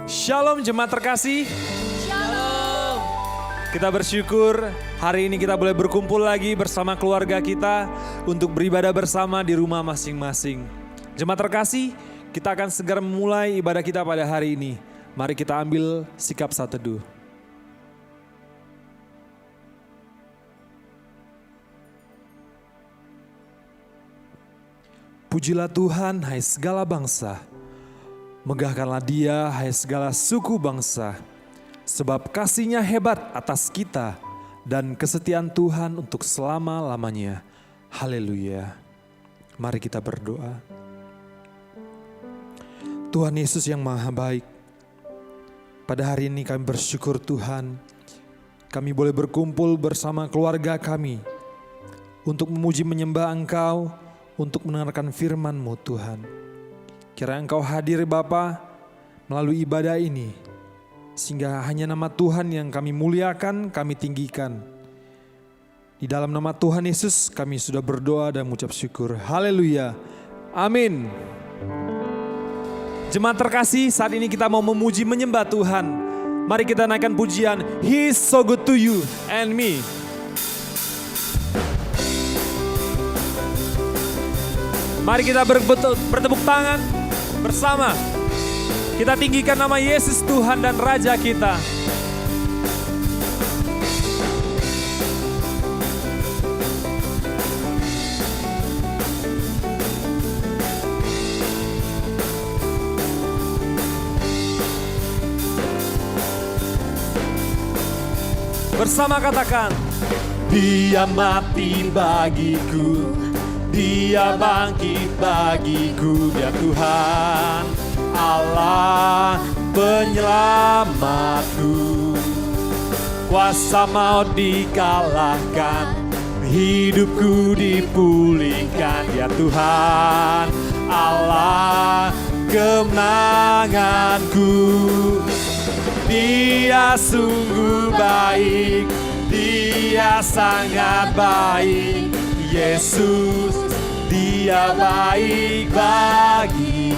Shalom jemaat terkasih. Shalom. Kita bersyukur hari ini kita boleh berkumpul lagi bersama keluarga kita untuk beribadah bersama di rumah masing-masing. Jemaat terkasih, kita akan segera memulai ibadah kita pada hari ini. Mari kita ambil sikap saat teduh. Pujilah Tuhan, hai segala bangsa. Megahkanlah Dia, hai segala suku bangsa. Sebab kasih-Nya hebat atas kita dan kesetiaan Tuhan untuk selama-lamanya. Haleluya. Mari kita berdoa. Tuhan Yesus yang Maha Baik, pada hari ini kami bersyukur Tuhan, kami boleh berkumpul bersama keluarga kami untuk memuji menyembah Engkau, untuk mendengarkan firman-Mu Tuhan. Kiranya Engkau hadir Bapa melalui ibadah ini, sehingga hanya nama Tuhan yang kami muliakan, kami tinggikan. Di dalam nama Tuhan Yesus kami sudah berdoa dan mengucap syukur. Haleluya. Amin. Jemaat terkasih, saat ini kita mau memuji menyembah Tuhan. Mari kita naikkan pujian He is so good to you and me. Mari kita bertepuk tangan bersama. Kita tinggikan nama Yesus Tuhan dan Raja kita. Bersama katakan, Dia mati bagiku, Dia bangkit bagiku, Dia Tuhan Allah penyelamatku. Kuasa maut dikalahkan, hidupku dipulihkan, Dia Tuhan Allah kemenanganku. Dia sungguh baik, Dia sangat baik, Yesus, Dia baik bagiku.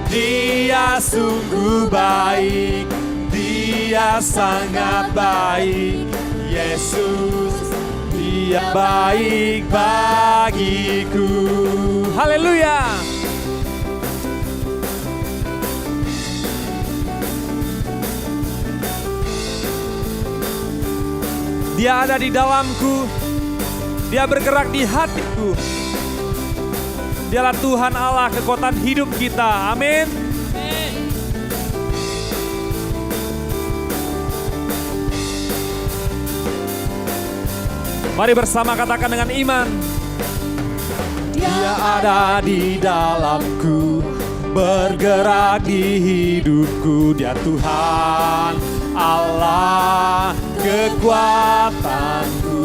Dia sungguh baik, Dia sangat baik, Yesus, Dia baik bagiku. Haleluya. Dia ada di dalamku, Dia bergerak di hatiku. Dialah Tuhan Allah kekuatan hidup kita. Amin. Mari bersama katakan dengan iman. Dia ada di dalamku, bergerak di hidupku. Dia Tuhan Allah kekuatanku.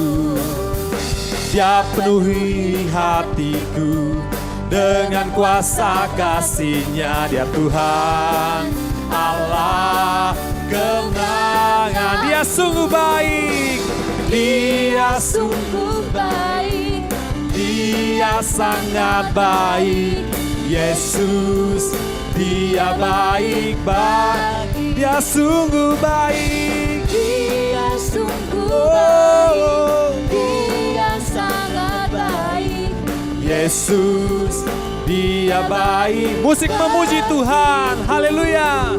Dia penuhi hatiku dengan kuasa kasih-Nya. Dia Tuhan Allah kemenangan. Dia sungguh baik, Dia sungguh baik, Dia sangat baik, Yesus, Dia baik bagi. Dia sungguh baik, Dia sungguh baik, Dia sangat baik, Yesus, Dia baik. Musik memuji Tuhan. Haleluya.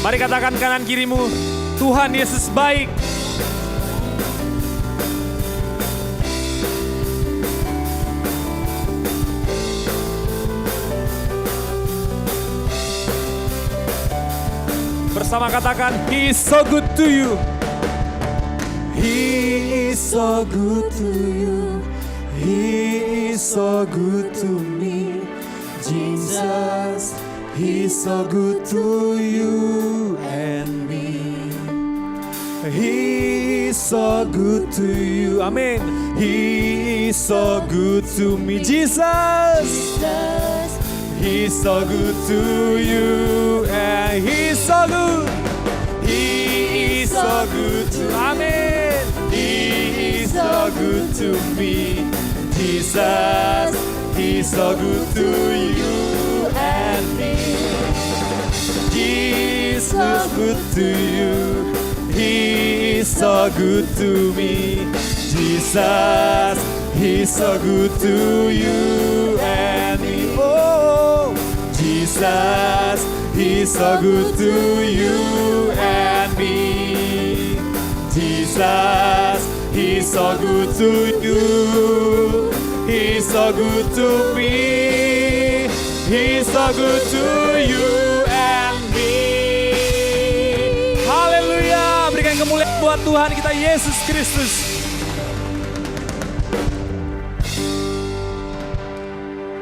Mari katakan kanan kirimu, Tuhan Yesus baik. Bersama katakan, He is so good to you. He is so good to you. He is so good to me. Jesus, He is so good to you and me. He is so good to you. Amen. He is so good to me. Jesus, He is so good to you and He is so good. He is so good to. Amen. He is so good to me. Jesus, He's so good to you and me. Jesus, good to you. He is so good to me. Jesus, He's so good to you and me. Oh, Jesus, He's so good to you and me. Jesus, He's so good to you. He's so good to me. He's so good to you and me. Haleluya. Berikan kemuliaan buat Tuhan kita Yesus Kristus.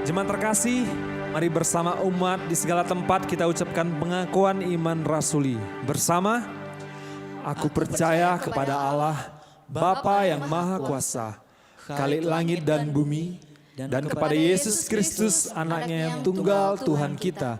Jemaat terkasih, mari bersama umat di segala tempat kita ucapkan pengakuan iman rasuli. Bersama, aku percaya kepada Allah, Bapa yang Maha Kuasa, Khalik langit dan bumi, dan kepada Yesus Kristus anaknya yang tunggal Tuhan kita,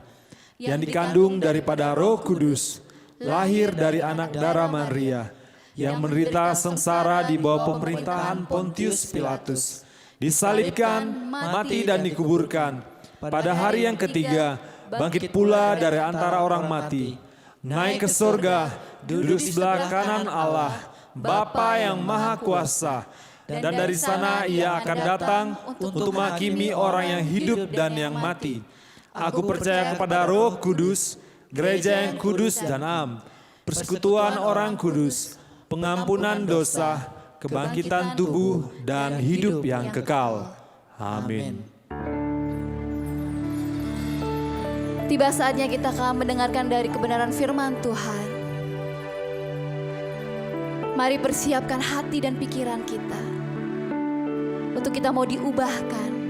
yang dikandung daripada Roh Kudus, lahir dari anak darah Maria, yang menderita sengsara di bawah pemerintahan Pontius Pilatus, disalibkan, mati dan dikuburkan. Pada hari yang ketiga, bangkit pula dari antara orang mati, naik ke surga, duduk sebelah kanan Allah, Bapa yang Maha Kuasa, dan dari sana Ia akan datang untuk menghakimi orang yang hidup dan yang mati. Aku percaya kepada Roh Kudus, gereja yang kudus dan am, persekutuan orang kudus, pengampunan dosa, kebangkitan tubuh, dan hidup yang kekal. Amin. Tiba saatnya kita akan mendengarkan dari kebenaran firman Tuhan. Mari persiapkan hati dan pikiran kita untuk kita mau diubahkan.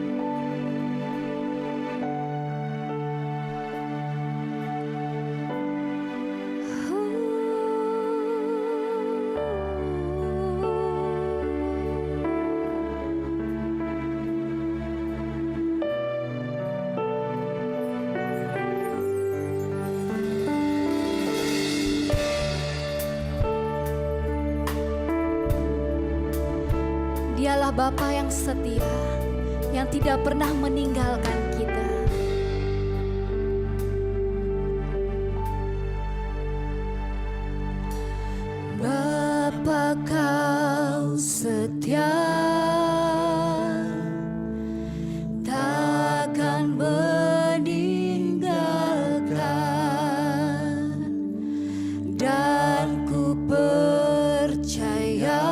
Dialah Bapa yang setia, yang tidak pernah meninggalkan kita. Bapa, Kau setia, takkan meninggalkan, dan ku percaya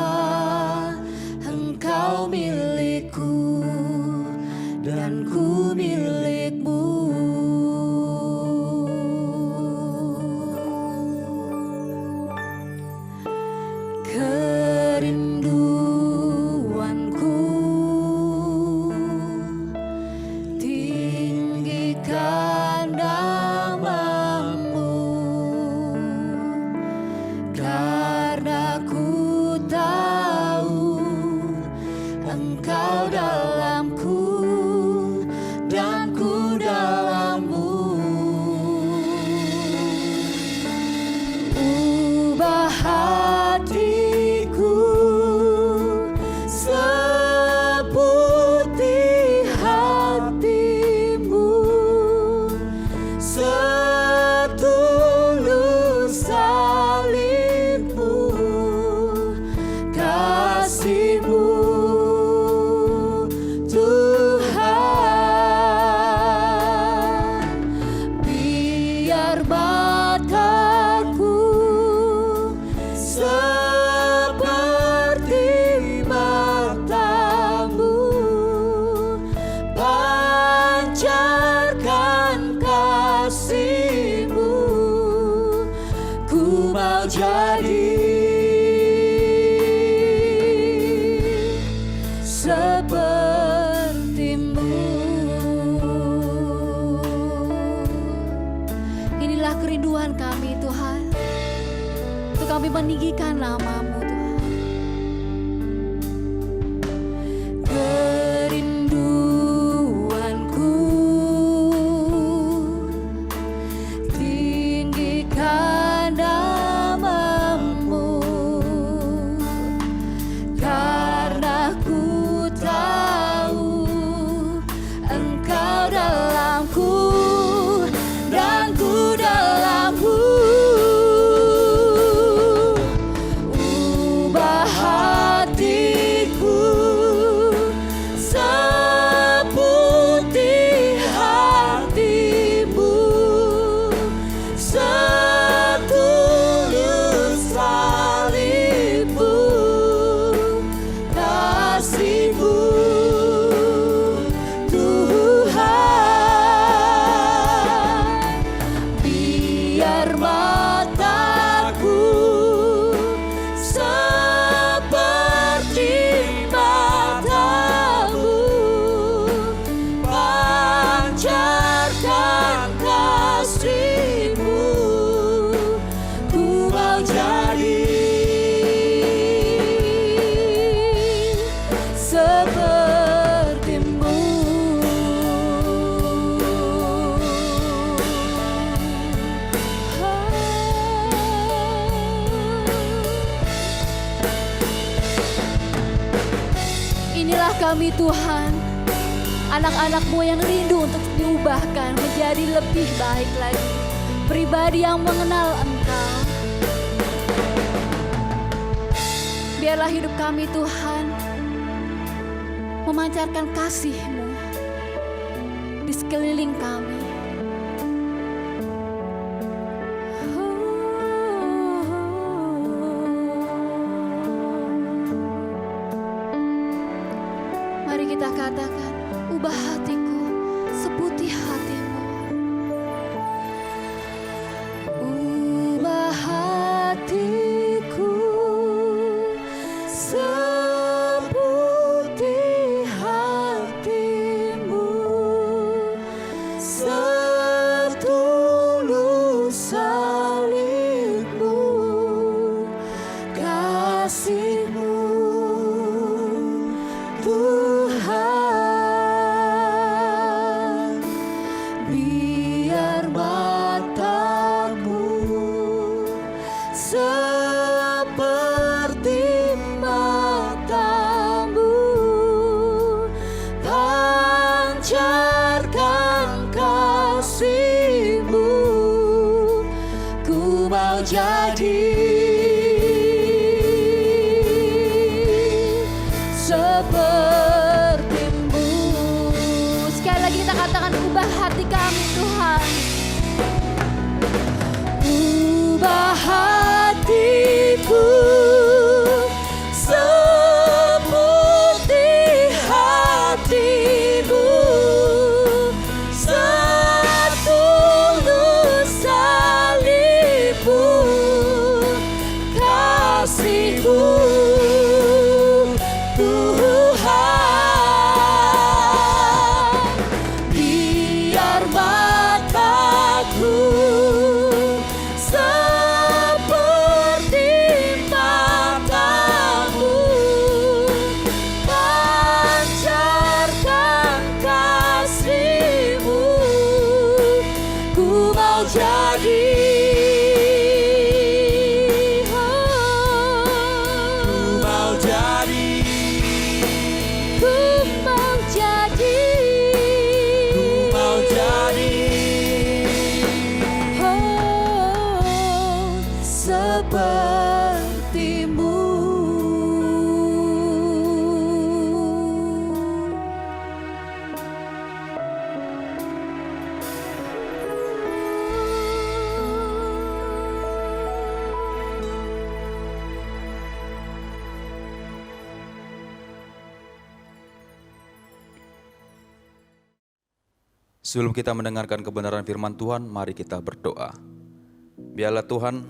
Engkau milikku dan ku milikmu. Kerinduanku tinggikan namamu, karena ku tahu Engkau dalamku dan ku dalammu. Ubah hatiku seperti hatimu, setulus salibmu, kasihmu jadi sepertimu. Inilah kerinduan kami Tuhan, untuk kami meninggikan nama-Mu Tuhan. Kerinduanku tinggikan karena ku tahu biar mataku seperti matamu, pancarkan kasih-Mu, ku mau jadi seperti-Mu. Inilah kami Tuhan, anak-anak-Mu yang rindu untuk diubahkan menjadi lebih baik lagi, pribadi yang mengenal Engkau. Biarlah hidup kami Tuhan memancarkan kasih-Mu di sekeliling kami. Mari kita katakan, ubah hatiku seputih hati-Mu. Ubah hatiku seputih hati-Mu, setulus salib-Mu, kasih-Mu Tuhan. Biar mataku seperti matamu, pancarkan kasih-Mu, ku mau jadi seperti-Mu. Sekali lagi kita katakan, ubah hati kami Tuhan. Ubah hatiku seperti hati-Mu, setulus salib-Mu, kasih-Mu Tuhan. Biar mataku seperti matamu, pancarkan kasih-Mu, ku mau jadi. Seperti-Mu. Sebelum kita mendengarkan kebenaran firman Tuhan, mari kita berdoa. Biarlah Tuhan,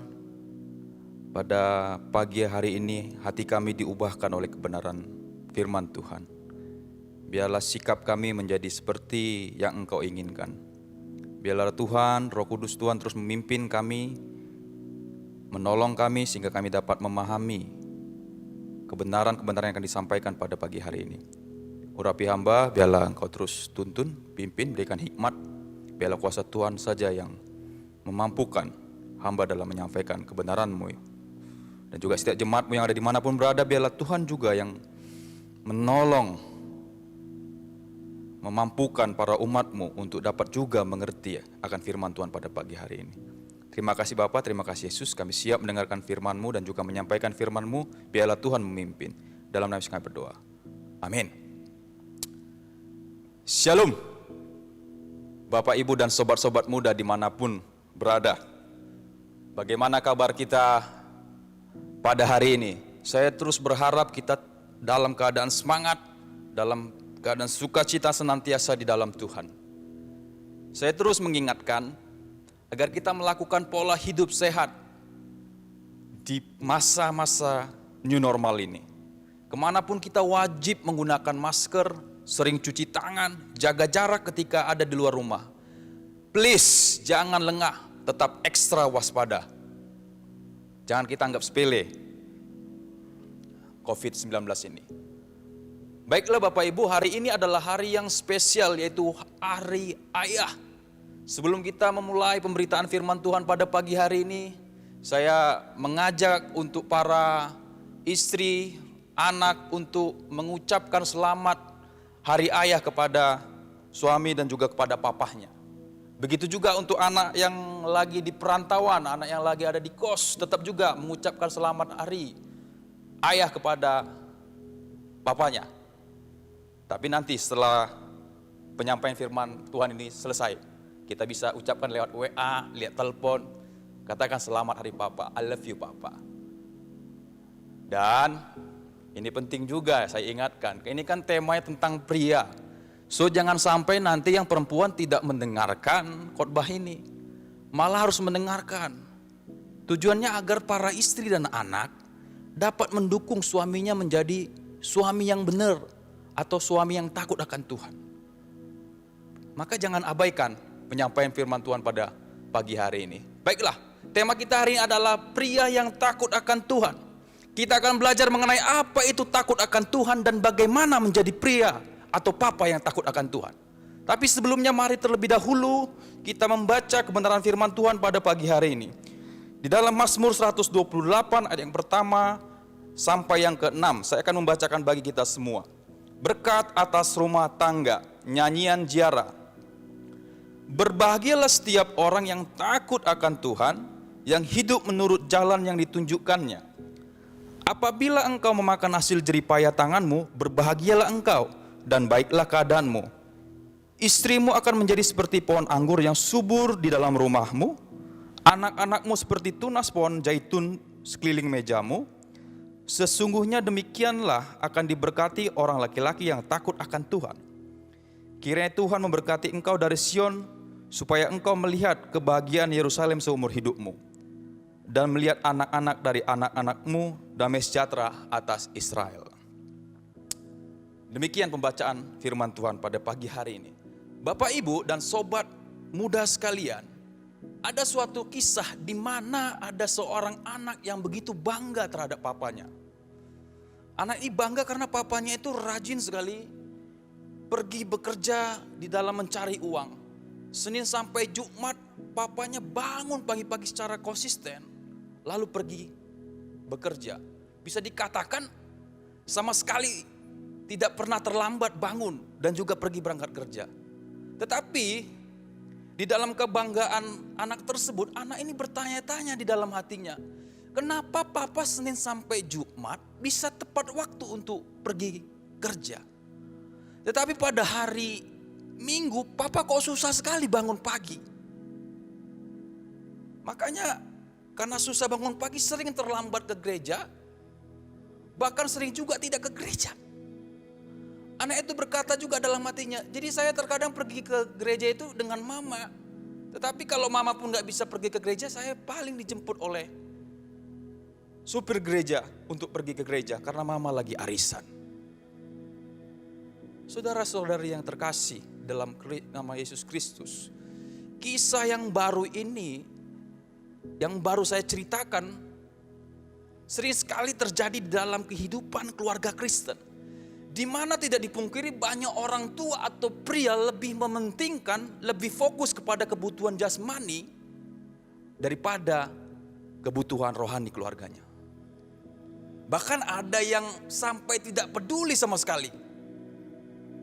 pada pagi hari ini hati kami diubahkan oleh kebenaran firman Tuhan. Biarlah sikap kami menjadi seperti yang Engkau inginkan. Biarlah Tuhan, Roh Kudus Tuhan terus memimpin kami, menolong kami sehingga kami dapat memahami kebenaran-kebenaran yang akan disampaikan pada pagi hari ini. Urapi hamba, biarlah Engkau terus tuntun, pimpin, berikan hikmat. Biarlah kuasa Tuhan saja yang memampukan hamba dalam menyampaikan kebenaran-Mu. Dan juga setiap jemaat-Mu yang ada dimanapun berada, biarlah Tuhan juga yang menolong, memampukan para umat-Mu untuk dapat juga mengerti akan firman Tuhan pada pagi hari ini. Terima kasih Bapa, terima kasih Yesus, kami siap mendengarkan firman-Mu dan juga menyampaikan firman-Mu. Biarlah Tuhan memimpin. Dalam nama Yesus kami berdoa. Amin. Shalom, Bapak, Ibu, dan sobat-sobat muda dimanapun berada. Bagaimana kabar kita pada hari ini? Saya terus berharap kita dalam keadaan semangat, dalam keadaan sukacita senantiasa di dalam Tuhan. Saya terus mengingatkan, agar kita melakukan pola hidup sehat di masa-masa new normal ini. Kemanapun kita wajib menggunakan masker, sering cuci tangan, jaga jarak ketika ada di luar rumah. Please, jangan lengah, tetap ekstra waspada. Jangan kita anggap sepele COVID-19 ini. Baiklah Bapak Ibu, hari ini adalah hari yang spesial, yaitu Hari Ayah. Sebelum kita memulai pemberitaan firman Tuhan pada pagi hari ini, saya mengajak untuk para istri, anak untuk mengucapkan selamat Hari Ayah kepada suami dan juga kepada papahnya. Begitu juga untuk anak yang lagi di perantauan, anak yang lagi ada di kos, tetap juga mengucapkan selamat Hari Ayah kepada papanya. Tapi nanti setelah penyampaian firman Tuhan ini selesai, kita bisa ucapkan lewat WA, lihat telepon, katakan selamat Hari Papa, I love you Papa. Dan ini penting juga saya ingatkan, ini kan temanya tentang pria. So jangan sampai nanti yang perempuan tidak mendengarkan khotbah ini, malah harus mendengarkan. Tujuannya agar para istri dan anak dapat mendukung suaminya menjadi suami yang benar atau suami yang takut akan Tuhan. Maka jangan abaikan penyampaian firman Tuhan pada pagi hari ini. Baiklah, tema kita hari ini adalah pria yang takut akan Tuhan. Kita akan belajar mengenai apa itu takut akan Tuhan dan bagaimana menjadi pria atau papa yang takut akan Tuhan. Tapi sebelumnya mari terlebih dahulu kita membaca kebenaran firman Tuhan pada pagi hari ini. Di dalam Mazmur 128 ayat yang pertama sampai yang ke-6, saya akan membacakan bagi kita semua. Berkat atas rumah tangga, nyanyian ziarah. Berbahagialah setiap orang yang takut akan Tuhan, yang hidup menurut jalan yang ditunjukkannya. Apabila engkau memakan hasil jeripaya tanganmu, berbahagialah engkau dan baiklah keadaanmu. Istrimu akan menjadi seperti pohon anggur yang subur di dalam rumahmu, anak-anakmu seperti tunas pohon zaitun sekeliling mejamu. Sesungguhnya demikianlah akan diberkati orang laki-laki yang takut akan Tuhan. Kiranya Tuhan memberkati engkau dari Sion, supaya engkau melihat kebahagiaan Yerusalem seumur hidupmu, dan melihat anak-anak dari anak-anakmu, damai sejahtera atas Israel. Demikian pembacaan firman Tuhan pada pagi hari ini. Bapak, Ibu, dan sobat muda sekalian, ada suatu kisah di mana ada seorang anak yang begitu bangga terhadap papanya. Anak ini bangga karena papanya itu rajin sekali pergi bekerja di dalam mencari uang. Senin sampai Jumat papanya bangun pagi-pagi secara konsisten, lalu pergi bekerja. Bisa dikatakan sama sekali tidak pernah terlambat bangun dan juga pergi berangkat kerja. Tetapi di dalam kebanggaan anak tersebut, anak ini bertanya-tanya di dalam hatinya, kenapa papa Senin sampai Jumat bisa tepat waktu untuk pergi kerja? Tetapi pada hari Minggu, papa kok susah sekali bangun pagi. Makanya karena susah bangun pagi sering terlambat ke gereja, bahkan sering juga tidak ke gereja. Anak itu berkata juga dalam hatinya, jadi saya terkadang pergi ke gereja itu dengan mama. Tetapi kalau mama pun gak bisa pergi ke gereja, saya paling dijemput oleh supir gereja untuk pergi ke gereja karena mama lagi arisan. Saudara-saudari yang terkasih dalam nama Yesus Kristus, kisah yang baru ini, yang baru saya ceritakan, sering sekali terjadi di dalam kehidupan keluarga Kristen. Di mana tidak dipungkiri banyak orang tua atau pria lebih mementingkan, lebih fokus kepada kebutuhan jasmani daripada kebutuhan rohani keluarganya. Bahkan ada yang sampai tidak peduli sama sekali.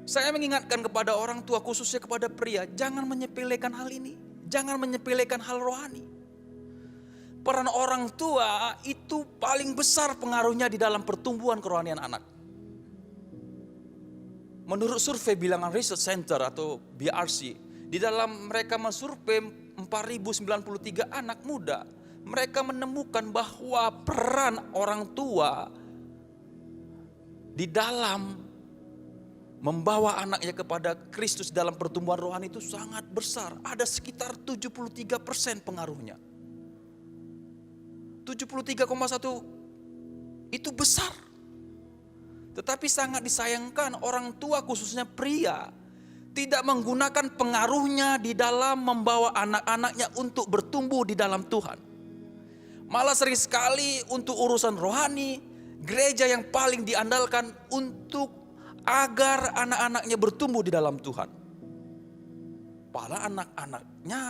Saya mengingatkan kepada orang tua, khususnya kepada pria, jangan menyepelekan hal ini. Jangan menyepelekan hal rohani. Peran orang tua itu paling besar pengaruhnya di dalam pertumbuhan kerohanian anak. Menurut survei bilangan Research Center atau BRC, di dalam mereka mensurvei 4.093 anak muda, mereka menemukan bahwa peran orang tua di dalam membawa anaknya kepada Kristus dalam pertumbuhan rohani itu sangat besar. Ada sekitar 73% pengaruhnya. 73,1 itu besar. Tetapi sangat disayangkan orang tua khususnya pria tidak menggunakan pengaruhnya di dalam membawa anak-anaknya untuk bertumbuh di dalam Tuhan. Malah sering sekali untuk urusan rohani, gereja yang paling diandalkan untuk agar anak-anaknya bertumbuh di dalam Tuhan. Padahal anak-anaknya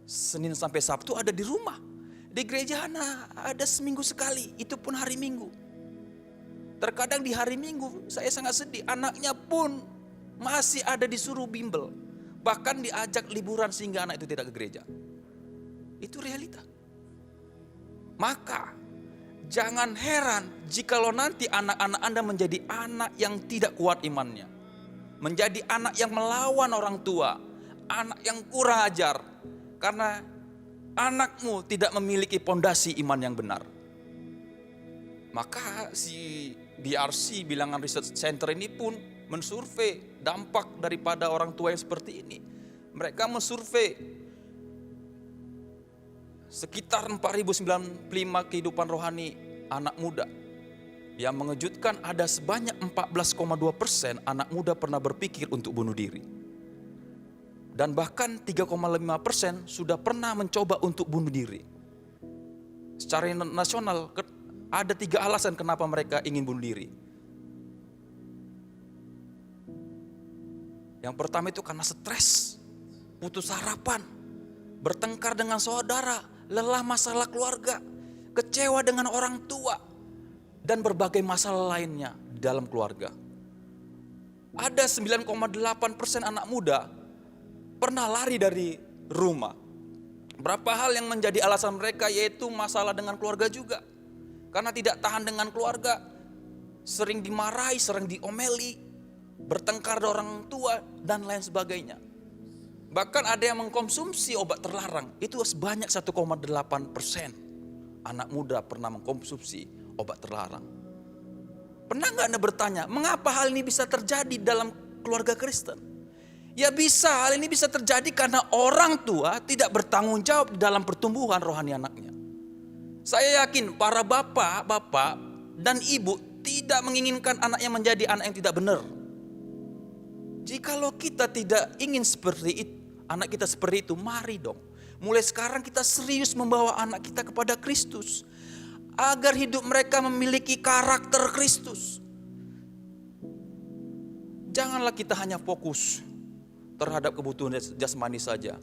Senin sampai Sabtu ada di rumah. Di gereja ada seminggu sekali, itu pun hari Minggu. Terkadang di hari Minggu saya sangat sedih, anaknya pun masih ada disuruh bimbel. Bahkan diajak liburan sehingga anak itu tidak ke gereja. Itu realita. Maka jangan heran jikalau nanti anak-anak Anda menjadi anak yang tidak kuat imannya. Menjadi anak yang melawan orang tua. Anak yang kurang ajar. Karena anakmu tidak memiliki pondasi iman yang benar. Maka si BRC, Bilangan Research Center ini pun mensurvei dampak daripada orang tua yang seperti ini. Mereka mensurvei sekitar 4095 kehidupan rohani anak muda. Yang mengejutkan ada sebanyak 14,2% anak muda pernah berpikir untuk bunuh diri. Dan bahkan 3,5% sudah pernah mencoba untuk bunuh diri. Secara nasional ada 3 alasan kenapa mereka ingin bunuh diri. Yang pertama itu karena stres, putus harapan, bertengkar dengan saudara, lelah masalah keluarga, kecewa dengan orang tua, dan berbagai masalah lainnya di dalam keluarga. Ada 9,8% anak muda pernah lari dari rumah. Berapa hal yang menjadi alasan mereka, yaitu masalah dengan keluarga juga. Karena tidak tahan dengan keluarga, sering dimarahi, sering diomeli, bertengkar dengan orang tua, dan lain sebagainya. Bahkan ada yang mengkonsumsi obat terlarang. Itu sebanyak 1,8% anak muda pernah mengkonsumsi obat terlarang. Pernah nggak Anda bertanya, mengapa hal ini bisa terjadi dalam keluarga Kristen? Ya bisa, hal ini bisa terjadi karena orang tua tidak bertanggung jawab dalam pertumbuhan rohani anaknya. Saya yakin para bapak dan ibu tidak menginginkan anaknya menjadi anak yang tidak benar. Jikalau kita tidak ingin seperti itu, anak kita seperti itu, mari dong. Mulai sekarang kita serius membawa anak kita kepada Kristus. Agar hidup mereka memiliki karakter Kristus. Janganlah kita hanya fokus terhadap kebutuhan jasmani saja.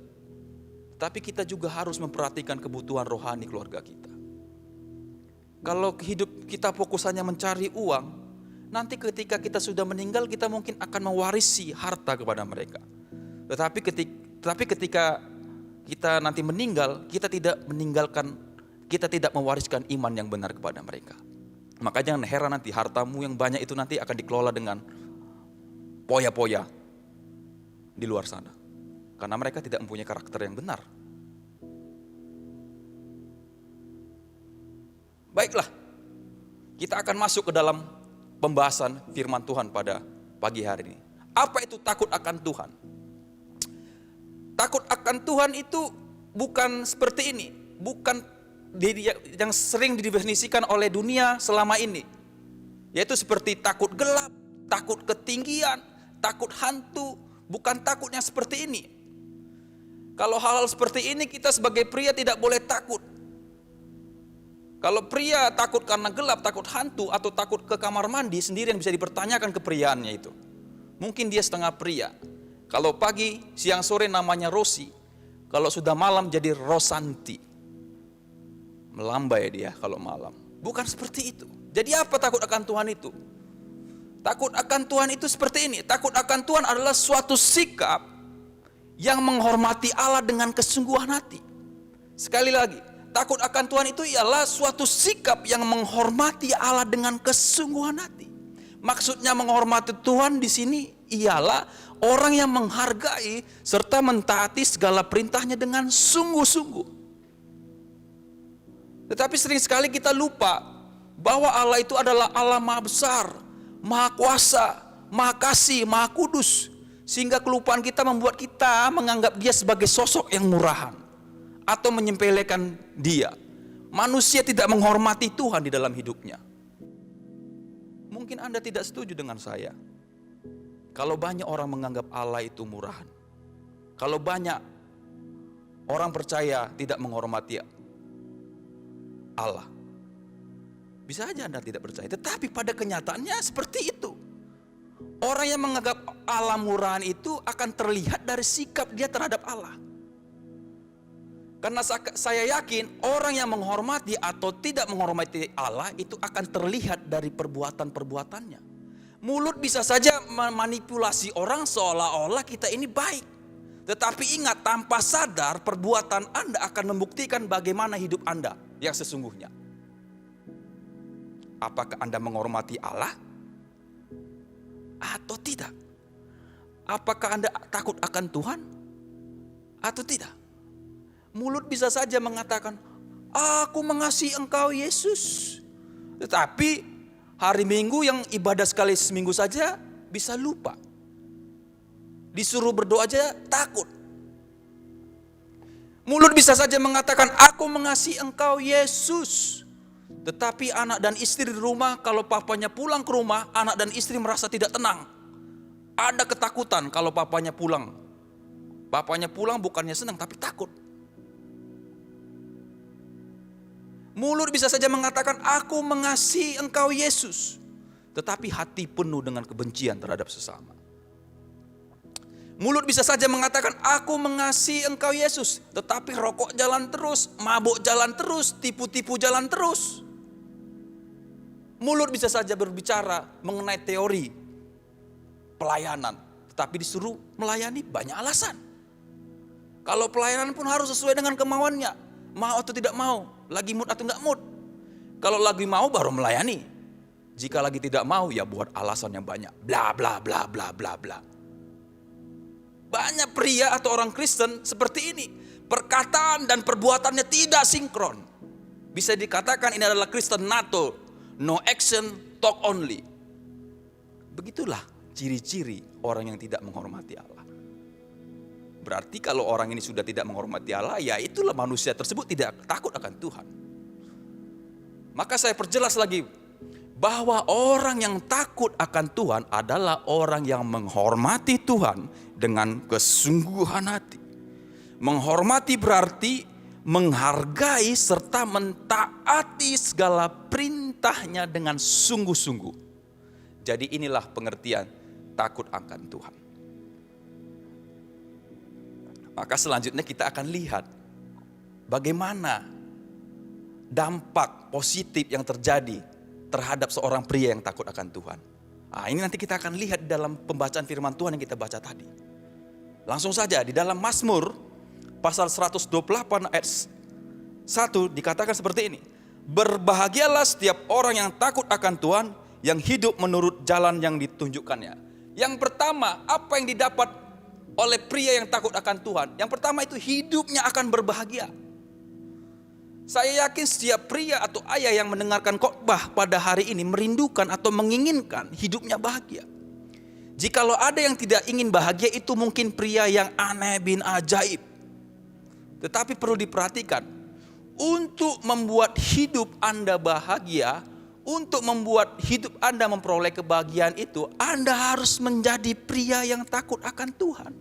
Tapi kita juga harus memperhatikan kebutuhan rohani keluarga kita. Kalau hidup kita fokus hanya mencari uang, nanti ketika kita sudah meninggal kita mungkin akan mewarisi harta kepada mereka. Tetapi ketika kita nanti meninggal, kita tidak mewariskan iman yang benar kepada mereka. Maka jangan heran nanti hartamu yang banyak itu nanti akan dikelola dengan poya-poya di luar sana. Karena mereka tidak mempunyai karakter yang benar. Baiklah, kita akan masuk ke dalam pembahasan firman Tuhan pada pagi hari ini. Apa itu takut akan Tuhan? Takut akan Tuhan itu bukan seperti ini, bukan yang sering didefinisikan oleh dunia selama ini. Yaitu seperti takut gelap, takut ketinggian, takut hantu, bukan takut yang seperti ini. Kalau hal-hal seperti ini kita sebagai pria tidak boleh takut. Kalau pria takut karena gelap, takut hantu, atau takut ke kamar mandi, sendiri yang bisa dipertanyakan kepriaannya itu. Mungkin dia setengah pria. Kalau pagi, siang, sore namanya Rosi. Kalau sudah malam jadi Rosanti. Melambai dia kalau malam. Bukan seperti itu. Jadi apa takut akan Tuhan itu? Takut akan Tuhan itu seperti ini. Takut akan Tuhan adalah suatu sikap yang menghormati Allah dengan kesungguhan hati. Sekali lagi, takut akan Tuhan itu ialah suatu sikap yang menghormati Allah dengan kesungguhan hati. Maksudnya menghormati Tuhan di sini ialah orang yang menghargai serta mentaati segala perintahnya dengan sungguh-sungguh. Tetapi sering sekali kita lupa bahwa Allah itu adalah Allah Maha Besar, Maha Kuasa, Maha Kasih, Maha Kudus. Sehingga kelupaan kita membuat kita menganggap dia sebagai sosok yang murahan atau menyepelekan dia. Manusia tidak menghormati Tuhan di dalam hidupnya. Mungkin Anda tidak setuju dengan saya. Kalau banyak orang menganggap Allah itu murahan. Kalau banyak orang percaya tidak menghormati Allah. Bisa aja Anda tidak percaya, tetapi pada kenyataannya seperti itu. Orang yang menganggap Allah murahan itu akan terlihat dari sikap dia terhadap Allah. Karena saya yakin orang yang menghormati atau tidak menghormati Allah itu akan terlihat dari perbuatan-perbuatannya. Mulut bisa saja memanipulasi orang seolah-olah kita ini baik. Tetapi ingat, tanpa sadar perbuatan Anda akan membuktikan bagaimana hidup Anda yang sesungguhnya. Apakah Anda menghormati Allah atau tidak? Apakah Anda takut akan Tuhan atau tidak? Mulut bisa saja mengatakan, aku mengasihi engkau Yesus. Tetapi hari Minggu yang ibadah sekali seminggu saja bisa lupa. Disuruh berdoa aja takut. Mulut bisa saja mengatakan, aku mengasihi engkau Yesus. Tetapi anak dan istri di rumah, kalau papanya pulang ke rumah, anak dan istri merasa tidak tenang. Ada ketakutan kalau papanya pulang. Papanya pulang bukannya senang tapi takut. Mulut bisa saja mengatakan, aku mengasihi engkau Yesus. Tetapi hati penuh dengan kebencian terhadap sesama. Mulut bisa saja mengatakan, aku mengasihi engkau Yesus. Tetapi rokok jalan terus, mabuk jalan terus, tipu-tipu jalan terus. Mulut bisa saja berbicara mengenai teori pelayanan. Tetapi disuruh melayani banyak alasan. Kalau pelayanan pun harus sesuai dengan kemauannya. Mau atau tidak mau, lagi mood atau enggak mood. Kalau lagi mau baru melayani. Jika lagi tidak mau ya buat alasan yang banyak. Bla bla bla bla bla bla. Banyak pria atau orang Kristen seperti ini. Perkataan dan perbuatannya tidak sinkron. Bisa dikatakan ini adalah Kristen NATO. No action, talk only. Begitulah ciri-ciri orang yang tidak menghormati Allah. Berarti kalau orang ini sudah tidak menghormati Allah, ya itulah manusia tersebut tidak takut akan Tuhan. Maka saya perjelas lagi, bahwa orang yang takut akan Tuhan adalah orang yang menghormati Tuhan dengan kesungguhan hati. Menghormati berarti menghargai serta mentaati segala perintahnya dengan sungguh-sungguh. Jadi inilah pengertian takut akan Tuhan. Maka selanjutnya kita akan lihat bagaimana dampak positif yang terjadi terhadap seorang pria yang takut akan Tuhan. Nah, ini nanti kita akan lihat dalam pembacaan firman Tuhan yang kita baca tadi. Langsung saja di dalam Mazmur pasal 128 ayat 1 dikatakan seperti ini. Berbahagialah setiap orang yang takut akan Tuhan, yang hidup menurut jalan yang ditunjukkannya. Yang pertama, apa yang didapat oleh pria yang takut akan Tuhan? Yang pertama itu hidupnya akan berbahagia. Saya yakin setiap pria atau ayah yang mendengarkan khotbah pada hari ini merindukan atau menginginkan hidupnya bahagia. Jikalau ada yang tidak ingin bahagia, itu mungkin pria yang aneh bin ajaib. Tetapi perlu diperhatikan, untuk membuat hidup Anda bahagia, untuk membuat hidup Anda memperoleh kebahagiaan itu, Anda harus menjadi pria yang takut akan Tuhan.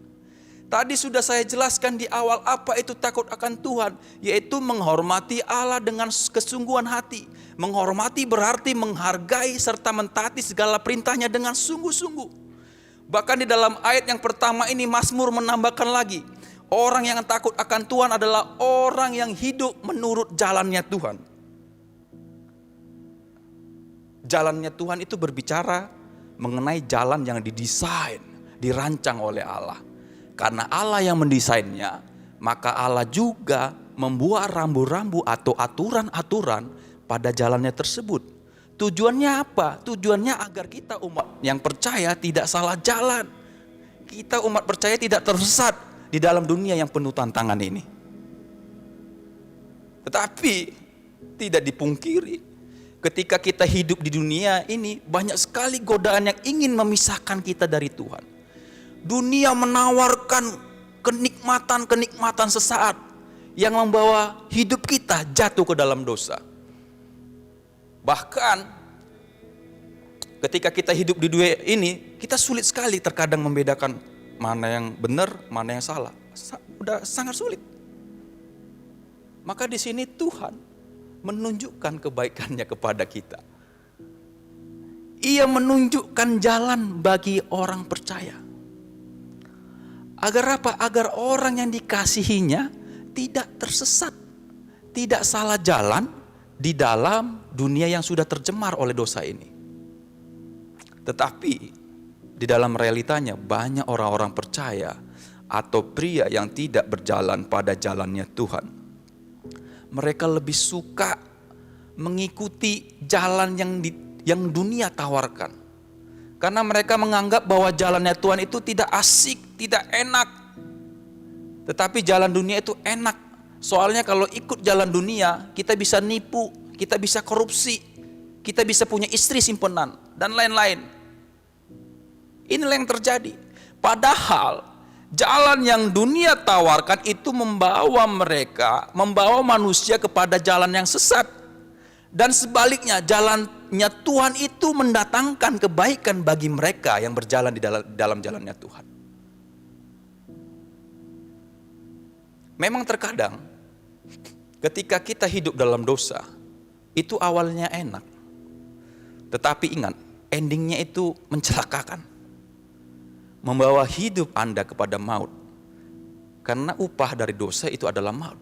Tadi sudah saya jelaskan di awal apa itu takut akan Tuhan, yaitu menghormati Allah dengan kesungguhan hati. Menghormati berarti menghargai serta mentaati segala perintahnya dengan sungguh-sungguh. Bahkan di dalam ayat yang pertama ini Mazmur menambahkan lagi, orang yang takut akan Tuhan adalah orang yang hidup menurut jalannya Tuhan. Jalannya Tuhan itu berbicara mengenai jalan yang didesain, dirancang oleh Allah. Karena Allah yang mendesainnya, maka Allah juga membuat rambu-rambu atau aturan-aturan pada jalannya tersebut. Tujuannya apa? Tujuannya agar kita umat yang percaya tidak salah jalan. Kita umat percaya tidak tersesat di dalam dunia yang penuh tantangan ini. Tetapi tidak dipungkiri, ketika kita hidup di dunia ini, banyak sekali godaan yang ingin memisahkan kita dari Tuhan. Dunia menawarkan kenikmatan-kenikmatan sesaat yang membawa hidup kita jatuh ke dalam dosa. Bahkan ketika kita hidup di dunia ini, kita sulit sekali terkadang membedakan mana yang benar, mana yang salah. Udah sangat sulit. Maka di sini Tuhan menunjukkan kebaikannya kepada kita. Ia menunjukkan jalan bagi orang percaya. Agar apa? Agar orang yang dikasihinya tidak tersesat, tidak salah jalan di dalam dunia yang sudah tercemar oleh dosa ini. Tetapi di dalam realitanya banyak orang-orang percaya atau pria yang tidak berjalan pada jalannya Tuhan. Mereka lebih suka mengikuti jalan yang dunia tawarkan. Karena mereka menganggap bahwa jalannya Tuhan itu tidak asik, tidak enak. Tetapi jalan dunia itu enak. Soalnya kalau ikut jalan dunia, kita bisa nipu, kita bisa korupsi, kita bisa punya istri simpenan, dan lain-lain. Inilah yang terjadi. Padahal jalan yang dunia tawarkan itu membawa manusia kepada jalan yang sesat. Dan sebaliknya, jalannya Tuhan itu mendatangkan kebaikan bagi mereka yang berjalan di dalam jalannya Tuhan. Memang terkadang ketika kita hidup dalam dosa, itu awalnya enak. Tetapi ingat, endingnya itu mencelakakan. Membawa hidup Anda kepada maut. Karena upah dari dosa itu adalah maut.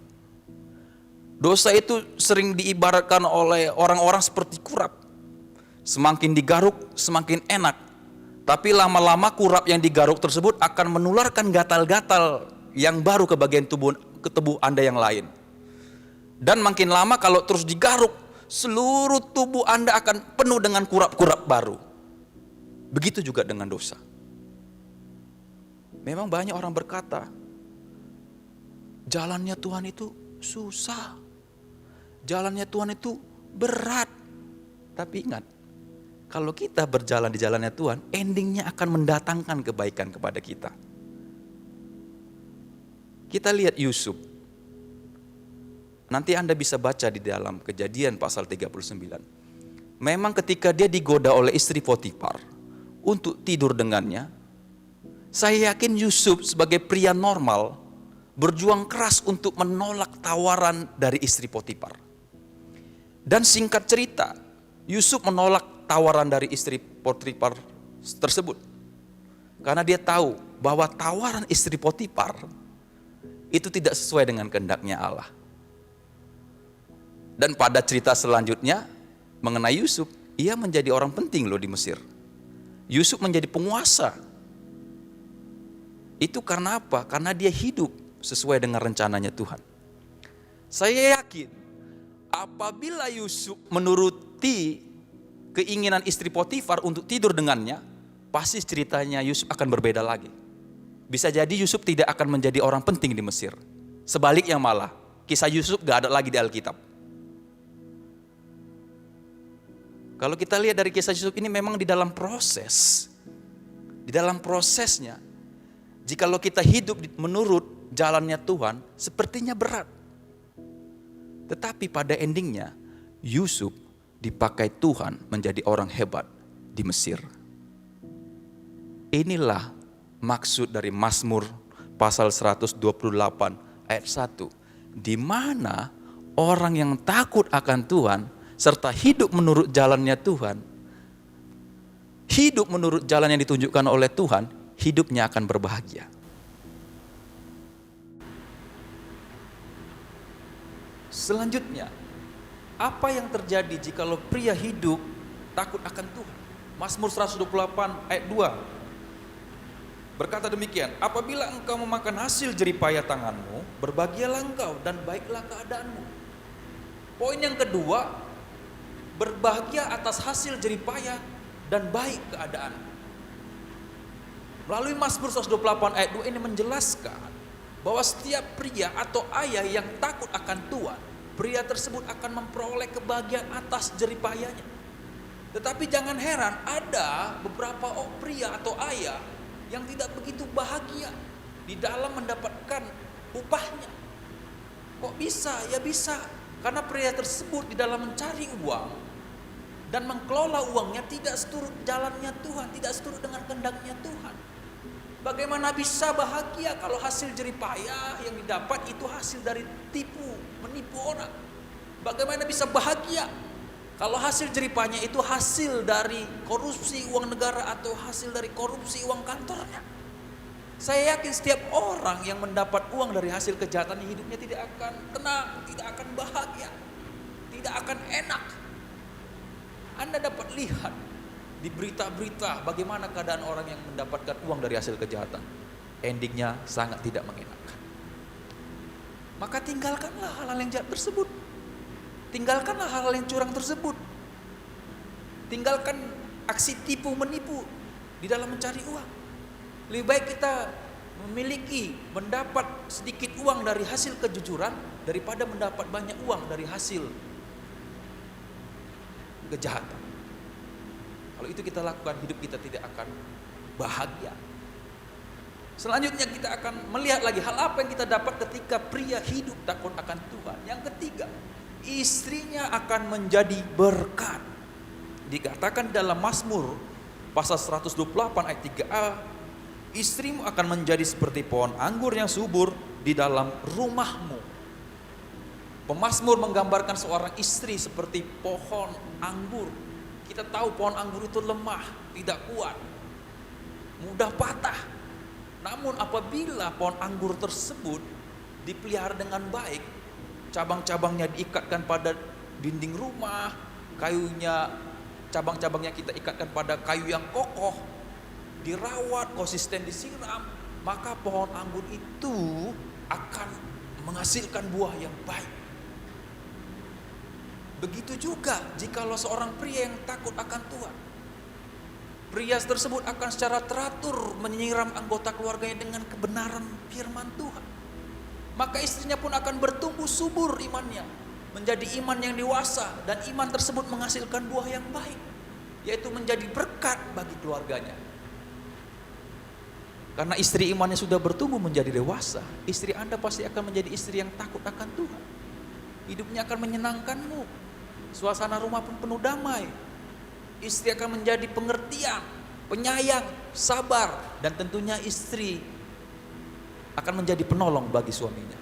Dosa itu sering diibaratkan oleh orang-orang seperti kurap. Semakin digaruk, semakin enak. Tapi lama-lama kurap yang digaruk tersebut akan menularkan gatal-gatal yang baru ke bagian tubuh Anda yang lain. Dan makin lama kalau terus digaruk, seluruh tubuh Anda akan penuh dengan kurap-kurap baru. Begitu juga dengan dosa. Memang banyak orang berkata, jalannya Tuhan itu susah. Jalannya Tuhan itu berat. Tapi ingat, kalau kita berjalan di jalannya Tuhan, endingnya akan mendatangkan kebaikan kepada kita. Kita lihat Yusuf. Nanti Anda bisa baca di dalam Kejadian pasal 39. Memang ketika dia digoda oleh istri Potifar untuk tidur dengannya, saya yakin Yusuf sebagai pria normal berjuang keras untuk menolak tawaran dari istri Potifar. Dan singkat cerita, Yusuf menolak tawaran dari istri Potifar tersebut. Karena dia tahu bahwa tawaran istri Potifar itu tidak sesuai dengan kehendaknya Allah. Dan pada cerita selanjutnya mengenai Yusuf, ia menjadi orang penting loh di Mesir. Yusuf menjadi penguasa. Itu karena apa? Karena dia hidup sesuai dengan rencananya Tuhan. Saya yakin apabila Yusuf menuruti keinginan istri Potifar untuk tidur dengannya, pasti ceritanya Yusuf akan berbeda lagi. Bisa jadi Yusuf tidak akan menjadi orang penting di Mesir. Sebaliknya malah, kisah Yusuf gak ada lagi di Alkitab. Kalau kita lihat dari kisah Yusuf ini memang di dalam prosesnya, jikalau kita hidup menurut jalannya Tuhan, sepertinya berat. Tetapi pada endingnya, Yusuf dipakai Tuhan menjadi orang hebat di Mesir. Inilah maksud dari Mazmur pasal 128 ayat 1. Di mana orang yang takut akan Tuhan serta hidup menurut jalannya Tuhan, hidup menurut jalan yang ditunjukkan oleh Tuhan, hidupnya akan berbahagia. Selanjutnya, apa yang terjadi jikalau pria hidup takut akan Tuhan? Mazmur 128 ayat 2 berkata demikian, apabila engkau memakan hasil jeripaya tanganmu, berbahagialah engkau dan baiklah keadaanmu. Poin yang kedua, berbahagia atas hasil jeripaya dan baik keadaan. Melalui Mazmur 128 ayat 2 ini menjelaskan bahwa setiap pria atau ayah yang takut akan Tuhan, pria tersebut akan memperoleh kebahagiaan atas jeripayanya. Tetapi jangan heran, ada beberapa pria atau ayah yang tidak begitu bahagia di dalam mendapatkan upahnya. Kok bisa? Ya bisa, karena pria tersebut di dalam mencari uang dan mengelola uangnya tidak seturut jalannya Tuhan, tidak seturut dengan kehendaknya Tuhan. Bagaimana bisa bahagia kalau hasil jeripayah yang didapat itu hasil dari menipu orang? Bagaimana bisa bahagia kalau hasil jeripayahnya itu hasil dari korupsi uang negara atau hasil dari korupsi uang kantornya? Saya yakin setiap orang yang mendapat uang dari hasil kejahatan hidupnya tidak akan tenang, tidak akan bahagia, tidak akan enak. Anda dapat lihat di berita-berita bagaimana keadaan orang yang mendapatkan uang dari hasil kejahatan. Endingnya sangat tidak mengenakan. Maka tinggalkanlah hal-hal yang jahat tersebut. Tinggalkanlah hal-hal yang curang tersebut. Tinggalkan aksi tipu menipu di dalam mencari uang. Lebih baik kita mendapat sedikit uang dari hasil kejujuran daripada mendapat banyak uang dari hasil kejahatan. Kalau itu kita lakukan, hidup kita tidak akan bahagia. Selanjutnya kita akan melihat lagi hal apa yang kita dapat ketika pria hidup takut akan Tuhan. Yang ketiga, istrinya akan menjadi berkat. Dikatakan dalam Mazmur pasal 128 ayat 3a, istrimu akan menjadi seperti pohon anggur yang subur di dalam rumahmu. Pemazmur menggambarkan seorang istri seperti pohon anggur. Kita tahu pohon anggur itu lemah, tidak kuat, mudah patah. Namun apabila pohon anggur tersebut dipelihara dengan baik, cabang-cabangnya diikatkan pada dinding rumah, cabang-cabangnya kita ikatkan pada kayu yang kokoh, dirawat, konsisten disiram, maka pohon anggur itu akan menghasilkan buah yang baik. Begitu juga jikalau seorang pria yang takut akan Tuhan, pria tersebut akan secara teratur menyiram anggota keluarganya dengan kebenaran firman Tuhan. Maka istrinya pun akan bertumbuh subur imannya, menjadi iman yang dewasa, dan iman tersebut menghasilkan buah yang baik, yaitu menjadi berkat bagi keluarganya. Karena istri imannya sudah bertumbuh menjadi dewasa, istri Anda pasti akan menjadi istri yang takut akan Tuhan. Hidupnya akan menyenangkanmu, suasana rumah pun penuh damai. Istri akan menjadi pengertian, penyayang, sabar, dan tentunya istri akan menjadi penolong bagi suaminya.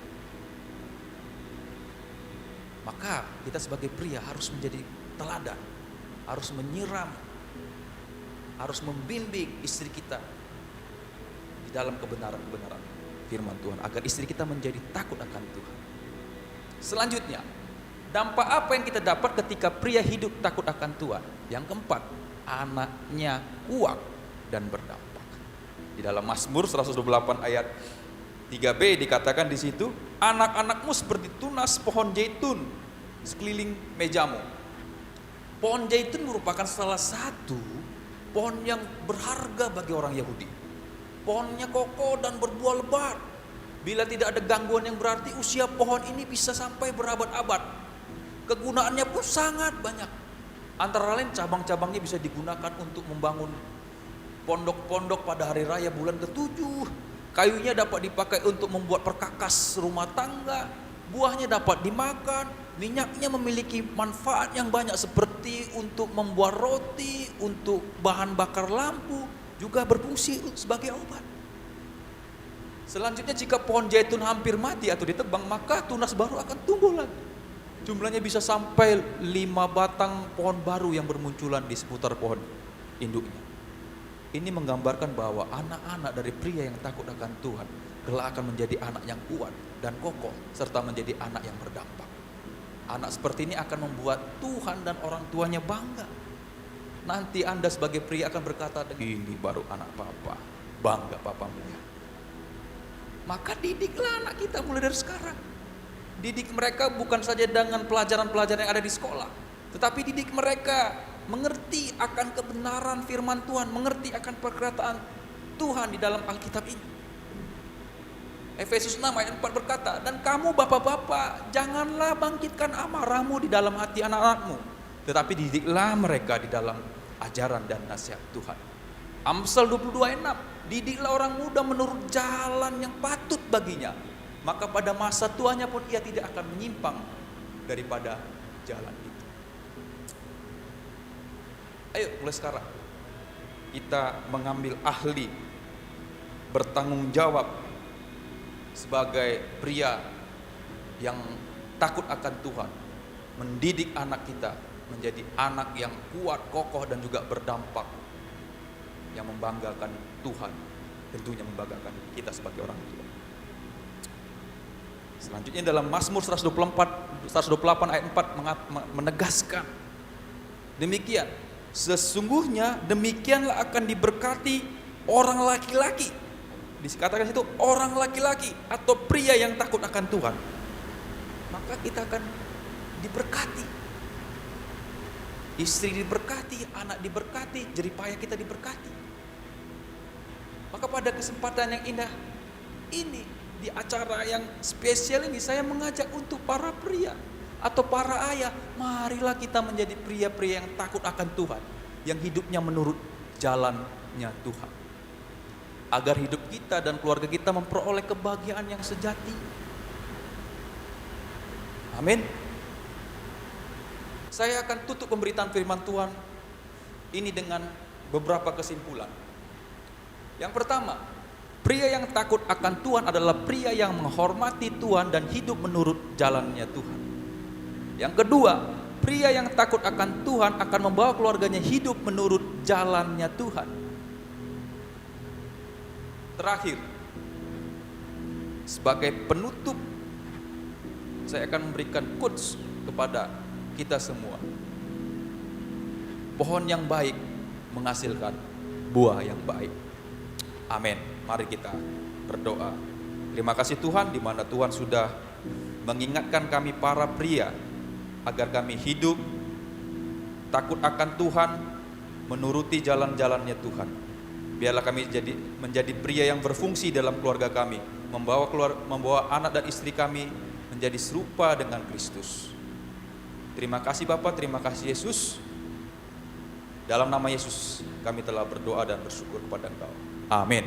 Maka kita sebagai pria harus menjadi teladan, harus menyiram, harus membimbing istri kita di dalam kebenaran-kebenaran firman Tuhan, agar istri kita menjadi takut akan Tuhan. Selanjutnya, dampak apa yang kita dapat ketika pria hidup takut akan Tuhan? Yang keempat, anaknya kuat dan berdampak. Di dalam Mazmur 128 ayat 3b dikatakan di situ, anak-anakmu seperti tunas pohon zaitun sekeliling mejamu. Pohon zaitun merupakan salah satu pohon yang berharga bagi orang Yahudi. Pohonnya kokoh dan berbuah lebat. Bila tidak ada gangguan yang berarti, usia pohon ini bisa sampai berabad-abad. Kegunaannya pun sangat banyak. Antara lain cabang-cabangnya bisa digunakan untuk membangun pondok-pondok pada hari raya bulan ke-7. Kayunya dapat dipakai untuk membuat perkakas rumah tangga. Buahnya dapat dimakan. Minyaknya memiliki manfaat yang banyak seperti untuk membuat roti, untuk bahan bakar lampu, juga berfungsi sebagai obat. Selanjutnya, jika pohon zaitun hampir mati atau ditebang, maka tunas baru akan tumbuh lagi. Jumlahnya bisa sampai 5 batang pohon baru yang bermunculan di seputar pohon induknya. Ini menggambarkan bahwa anak-anak dari pria yang takut akan Tuhan kelak akan menjadi anak yang kuat dan kokoh, serta menjadi anak yang berdampak. Anak seperti ini akan membuat Tuhan dan orang tuanya bangga. Nanti Anda sebagai pria akan berkata, ini baru anak papa, bangga papa melihat. Maka didiklah anak kita mulai dari sekarang. Didik mereka bukan saja dengan pelajaran-pelajaran yang ada di sekolah, tetapi didik mereka mengerti akan kebenaran firman Tuhan, mengerti akan perkataan Tuhan di dalam Alkitab ini. Efesus 6 ayat 4 berkata, dan kamu bapak-bapak, janganlah bangkitkan amarahmu di dalam hati anak-anakmu, tetapi didiklah mereka di dalam ajaran dan nasihat Tuhan. Amsal 22 ayat 6, didiklah orang muda menurut jalan yang patut baginya, maka pada masa tuanya pun ia tidak akan menyimpang daripada jalan itu. Ayo mulai sekarang kita mengambil ahli bertanggung jawab sebagai pria yang takut akan Tuhan, mendidik anak kita menjadi anak yang kuat, kokoh dan juga berdampak, yang membanggakan Tuhan, tentunya membanggakan kita sebagai orang tua. Selanjutnya dalam Mazmur 128 ayat 4 menegaskan demikian, sesungguhnya demikianlah akan diberkati orang laki-laki. Dikatakan situ orang laki-laki atau pria yang takut akan Tuhan, maka kita akan diberkati. Istri diberkati, anak diberkati, jeripaya kita diberkati. Maka pada kesempatan yang indah ini, di acara yang spesial ini, saya mengajak untuk para pria atau para ayah, marilah kita menjadi pria-pria yang takut akan Tuhan, yang hidupnya menurut jalannya Tuhan, agar hidup kita dan keluarga kita memperoleh kebahagiaan yang sejati. Amin. Saya akan tutup pemberitaan firman Tuhan ini dengan beberapa kesimpulan. Yang pertama, pria yang takut akan Tuhan adalah pria yang menghormati Tuhan dan hidup menurut jalannya Tuhan. Yang kedua, pria yang takut akan Tuhan akan membawa keluarganya hidup menurut jalannya Tuhan. Terakhir, sebagai penutup, saya akan memberikan quotes kepada kita semua. Pohon yang baik menghasilkan buah yang baik. Amin. Mari kita berdoa. Terima kasih Tuhan, di mana Tuhan sudah mengingatkan kami para pria agar kami hidup takut akan Tuhan, menuruti jalan-jalannya Tuhan. Biarlah kami menjadi pria yang berfungsi dalam keluarga kami, membawa anak dan istri kami menjadi serupa dengan Kristus. Terima kasih Bapa, terima kasih Yesus. Dalam nama Yesus kami telah berdoa dan bersyukur kepada Engkau. Amin.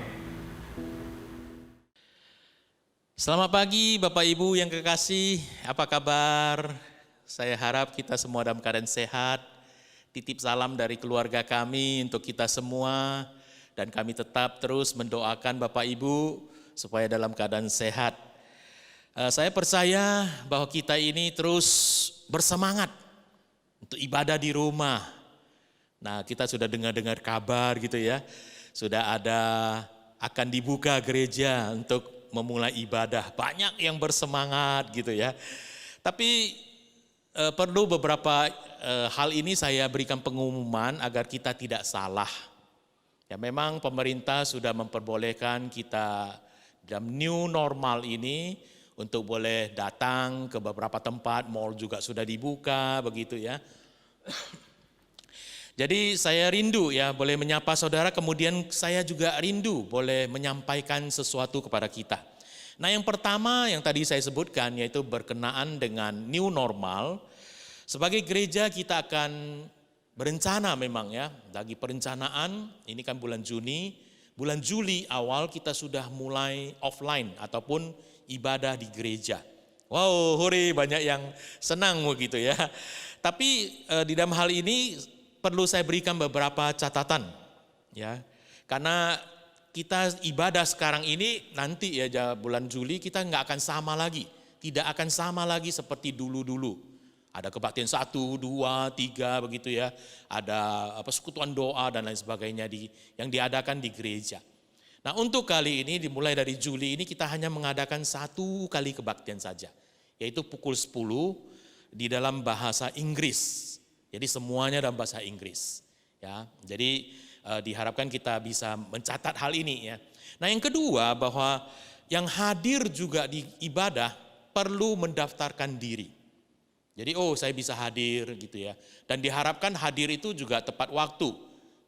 Selamat pagi Bapak Ibu yang kekasih, apa kabar? Saya harap kita semua dalam keadaan sehat. Titip salam dari keluarga kami untuk kita semua. Dan kami tetap terus mendoakan Bapak Ibu supaya dalam keadaan sehat. Saya percaya bahwa kita ini terus bersemangat untuk ibadah di rumah. Nah, kita sudah dengar-dengar kabar gitu ya. Sudah ada akan dibuka gereja untuk memulai ibadah. Banyak yang bersemangat gitu ya. Tapi perlu beberapa hal ini saya berikan pengumuman agar kita tidak salah. Ya, memang pemerintah sudah memperbolehkan kita dalam new normal ini untuk boleh datang ke beberapa tempat, mall juga sudah dibuka begitu ya. Jadi saya rindu ya boleh menyapa saudara, kemudian saya juga rindu boleh menyampaikan sesuatu kepada kita. Nah, yang pertama yang tadi saya sebutkan yaitu berkenaan dengan new normal. Sebagai gereja kita akan berencana memang ya, lagi perencanaan, ini kan bulan Juni, bulan Juli awal kita sudah mulai offline ataupun ibadah di gereja. Wow, hore, banyak yang senang begitu ya. Tapi di dalam hal ini perlu saya berikan beberapa catatan ya. Karena kita ibadah sekarang ini nanti ya bulan Juli kita nggak akan sama lagi. Tidak akan sama lagi seperti dulu-dulu. Ada kebaktian 1, 2, 3 begitu ya. Ada persekutuan doa dan lain sebagainya yang diadakan di gereja. Nah, untuk kali ini dimulai dari Juli ini kita hanya mengadakan 1 kali kebaktian saja. Yaitu pukul 10 di dalam bahasa Inggris. Jadi semuanya dalam bahasa Inggris. Ya, jadi diharapkan kita bisa mencatat hal ini ya. Nah, yang kedua bahwa yang hadir juga di ibadah perlu mendaftarkan diri. Jadi saya bisa hadir gitu ya. Dan diharapkan hadir itu juga tepat waktu.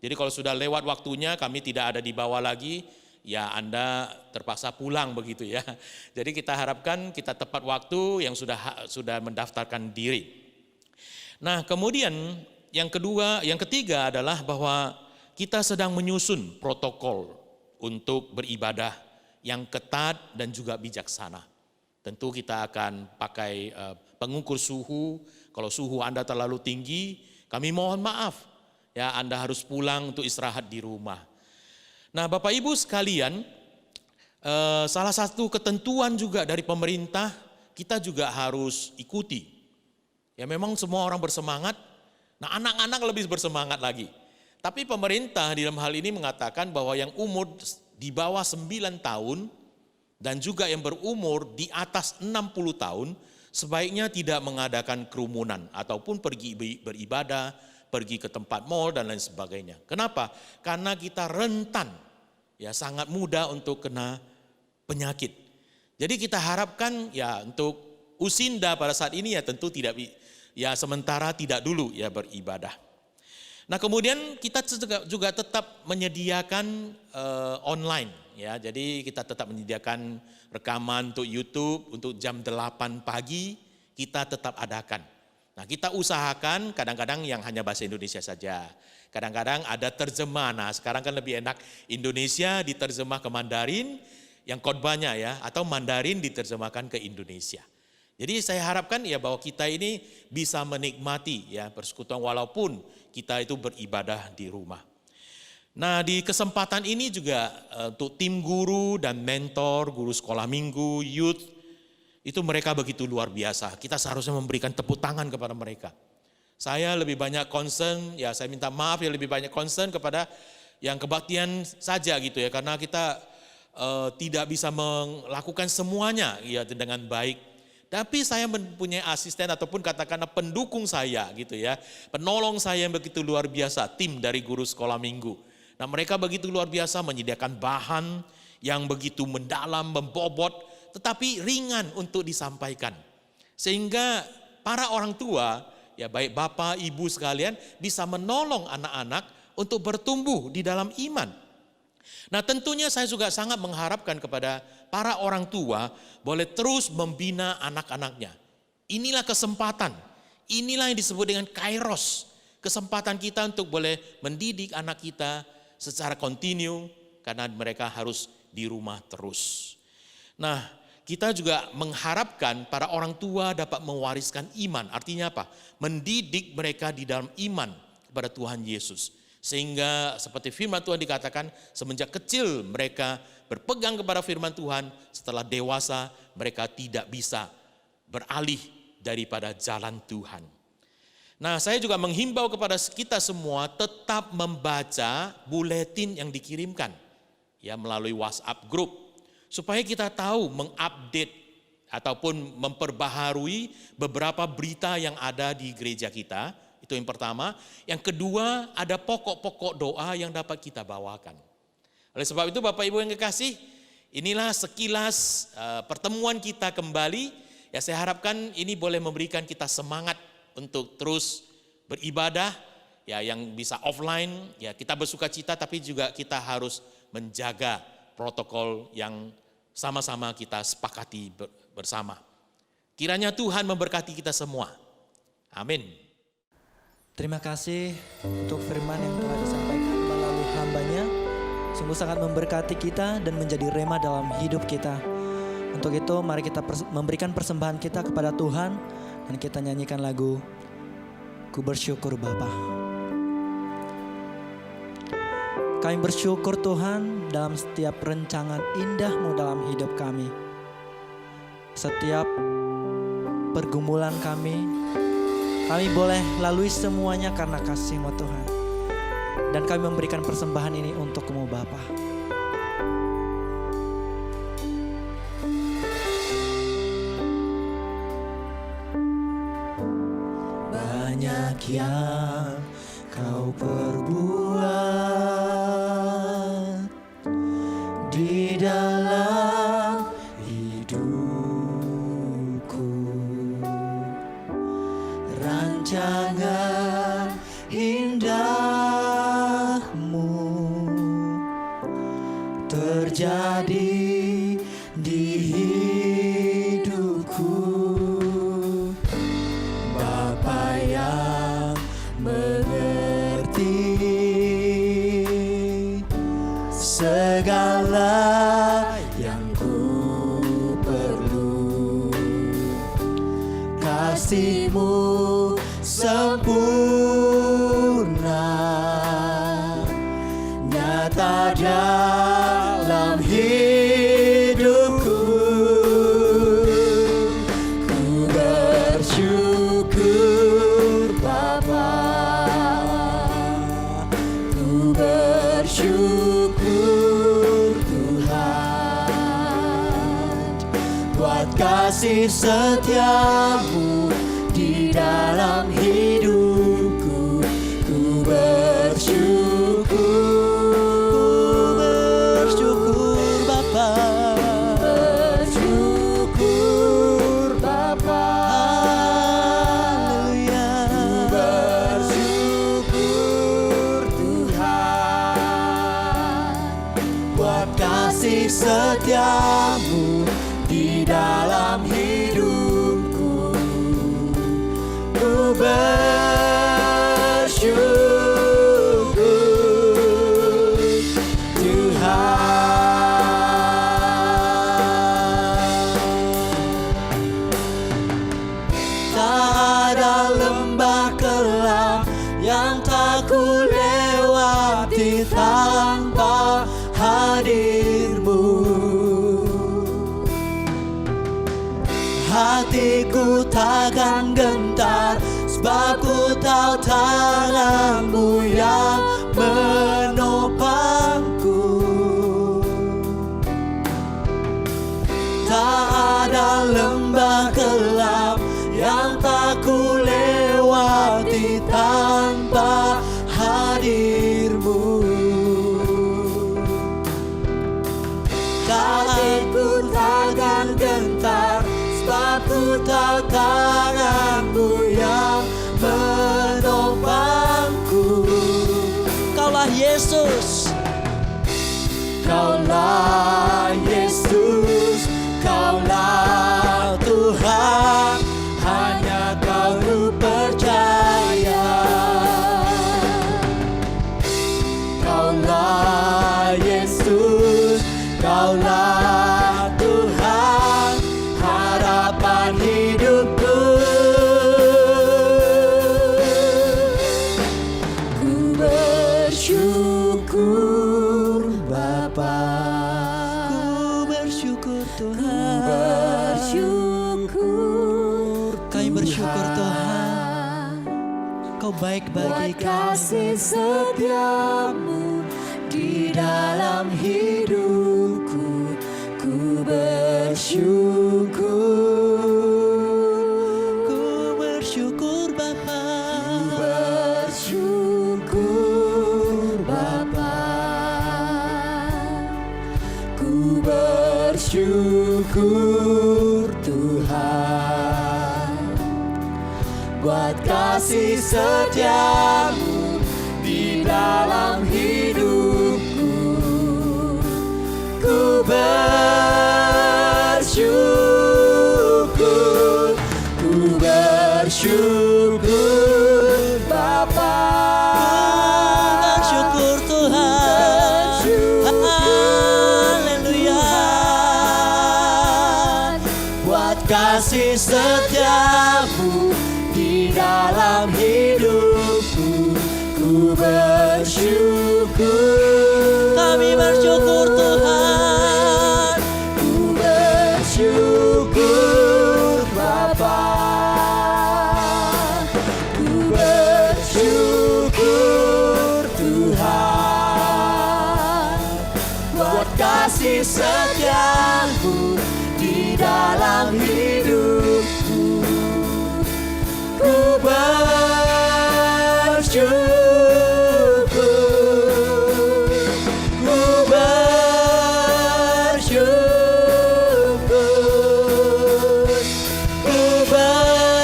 Jadi kalau sudah lewat waktunya kami tidak ada di bawah lagi, ya Anda terpaksa pulang begitu ya. Jadi kita harapkan kita tepat waktu yang sudah mendaftarkan diri. Nah, kemudian yang ketiga adalah bahwa kita sedang menyusun protokol untuk beribadah yang ketat dan juga bijaksana. Tentu kita akan pakai pengukur suhu. Kalau suhu Anda terlalu tinggi, kami mohon maaf. Ya, Anda harus pulang untuk istirahat di rumah. Nah, Bapak Ibu sekalian, salah satu ketentuan juga dari pemerintah, kita juga harus ikuti. Ya, memang semua orang bersemangat, nah anak-anak lebih bersemangat lagi. Tapi pemerintah di dalam hal ini mengatakan bahwa yang umur di bawah 9 tahun dan juga yang berumur di atas 60 tahun sebaiknya tidak mengadakan kerumunan ataupun pergi beribadah, pergi ke tempat mal dan lain sebagainya. Kenapa? Karena kita rentan, ya sangat mudah untuk kena penyakit. Jadi kita harapkan ya untuk usinda pada saat ini ya tentu tidak, ya sementara tidak dulu ya beribadah. Nah, kemudian kita juga tetap menyediakan online ya. Jadi kita tetap menyediakan rekaman untuk YouTube untuk jam 8 pagi kita tetap adakan. Nah, kita usahakan kadang-kadang yang hanya bahasa Indonesia saja. Kadang-kadang ada terjemah. Nah, sekarang kan lebih enak Indonesia diterjemah ke Mandarin yang khotbahnya ya, atau Mandarin diterjemahkan ke Indonesia. Jadi saya harapkan ya bahwa kita ini bisa menikmati ya persekutuan walaupun kita itu beribadah di rumah. Nah, di kesempatan ini juga untuk tim guru dan mentor, guru sekolah minggu, youth, itu mereka begitu luar biasa. Kita seharusnya memberikan tepuk tangan kepada mereka. Saya lebih banyak concern, ya saya minta maaf ya lebih banyak concern kepada yang kebaktian saja gitu ya. Karena kita tidak bisa melakukan semuanya ya dengan baik. Tapi saya mempunyai asisten ataupun katakanlah pendukung saya gitu ya. Penolong saya yang begitu luar biasa, tim dari guru sekolah minggu. Nah, mereka begitu luar biasa menyediakan bahan yang begitu mendalam, membobot, tetapi ringan untuk disampaikan. Sehingga para orang tua, ya baik bapak, ibu sekalian bisa menolong anak-anak untuk bertumbuh di dalam iman. Nah, tentunya saya juga sangat mengharapkan kepada para orang tua boleh terus membina anak-anaknya. Inilah kesempatan, inilah yang disebut dengan kairos. Kesempatan kita untuk boleh mendidik anak kita secara kontinu karena mereka harus di rumah terus. Nah, kita juga mengharapkan para orang tua dapat mewariskan iman. Artinya apa? Mendidik mereka di dalam iman kepada Tuhan Yesus. Sehingga seperti firman Tuhan dikatakan, semenjak kecil mereka berpegang kepada firman Tuhan, setelah dewasa mereka tidak bisa beralih daripada jalan Tuhan. Nah, saya juga menghimbau kepada kita semua tetap membaca buletin yang dikirimkan ya melalui WhatsApp group supaya kita tahu mengupdate ataupun memperbaharui beberapa berita yang ada di gereja kita. Itu yang pertama. Yang kedua, ada pokok-pokok doa yang dapat kita bawakan. Oleh sebab itu Bapak Ibu yang kekasih, inilah sekilas pertemuan kita kembali. Ya, saya harapkan ini boleh memberikan kita semangat untuk terus beribadah. Ya, yang bisa offline, ya kita bersukacita tapi juga kita harus menjaga protokol yang sama-sama kita sepakati bersama. Kiranya Tuhan memberkati kita semua. Amin. Terima kasih untuk firman yang telah disampaikan melalui hambanya. Sungguh sangat memberkati kita dan menjadi rema dalam hidup kita. Untuk itu mari kita memberikan persembahan kita kepada Tuhan. Dan kita nyanyikan lagu Ku Bersyukur Bapa. Kami bersyukur Tuhan dalam setiap rencangan indah-Mu dalam hidup kami. Setiap pergumulan kami boleh lalui semuanya karena kasih-Mu Tuhan. Dan kami memberikan persembahan ini untuk-Mu Bapa. Banyak yang Kau perbuat di dalam rancangan indahmu terjadi segala yang ku perlu. Kasih-Mu sempurna, nyata dalam hidupku. Ku bersyukur Bapa, ku bersyukur Tuhan, buat kasih setia-Mu di dalam hidupku. Ku bersyukur Bapa, bersyukur Bapa, haleluya. Bersyukur Tuhan, buat kasih setia-Mu di dalam hidupku. Ku bersyukur Tuhan. Tak ada lembah kelam yang tak ku lewati tanpa hadir-Mu. Hatiku takkan gentar, sebab ku tahu tangan-Mu yang menopangku. Tak ada lembah kelam yang tak ku lewati tanpa hadir-Mu. Hatiku takkan gentar, sebab ku tahu tangan-Mu yang menopangku. Kaulah Yesus, Kaulah Yesus, Kaulah Tuhan, hanya Kau ku percaya. Kaulah Yesus, Kaulah Tuhan, harapan hidupku. Ku bersyukur Bapa, ku bersyukur Tuhan, bersyukur. Kami bersyukur Tuhan, Kau baik bagi kasih kami. setia-Mu di dalam hidupku. Ku bersyukur, Ku bersyukur Bapa, bersyukur Bapa, ku bersyukur Tuhan, buat kasih setia-Mu di dalam hidupku. Ku bersyukur, ku bersyukur Bapa, bersyukur Tuhan, haleluya. buat Kasih setia-Mu di dalam hidupku. Ku bersyukur, kami bersyukur Tuhan. Ku bersyukur Bapa, ku bersyukur Tuhan, buat kasih setia-Mu di dalam hidupku. Ku bersyukur, ku bersyukur, ku bersyukur